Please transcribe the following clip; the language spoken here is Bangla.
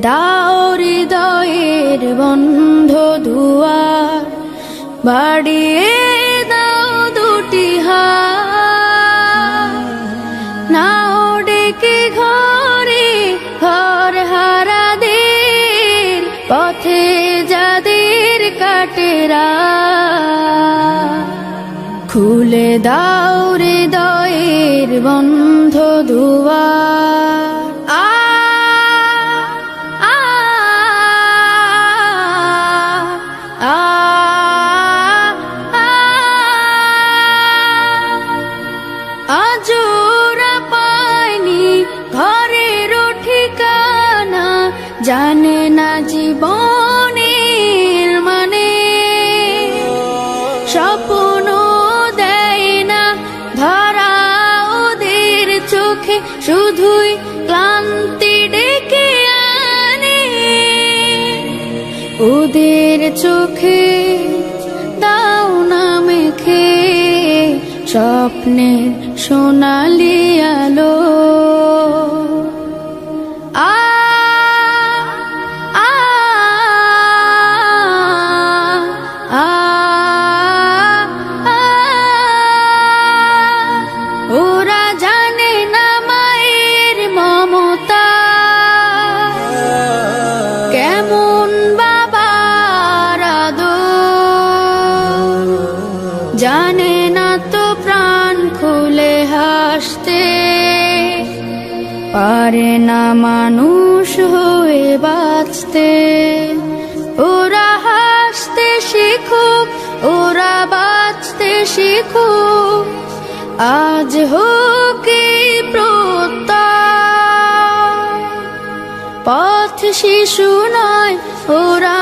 দাও হৃদয়ের বন্ধ দুয়ার, বাড়িয়ে দাও দুটি হাত, নাও ডেকে ঘরে ঘর হারাদের, পথে যাদের কাটে রাত। খুলে দাও হৃদয়ের বন্ধ দুয়ার। আজোরা পায়নি ঘরের ঠিকানা, জানে না জীবনের মানে, স্বপ্ন দেয় না ধরা ওদের চোখে, শুধুই ক্লান্তি ডেকে আনে। ওদের চোখে দাও না মেখে স্বপ্নের সোনালি আলো। ওরা জানে না মায়ের মমতা, কেমন বাবার আদর, জানে না তো প্রাণ খুলে হাসতে, পারে না মানুষ হয়ে বাঁচতে। ওরা হাসতে শিখুক, ওরা বাঁচতে শিখুক, আজ হোক এই প্রত্যয়। পথ শিশু নয় ওরা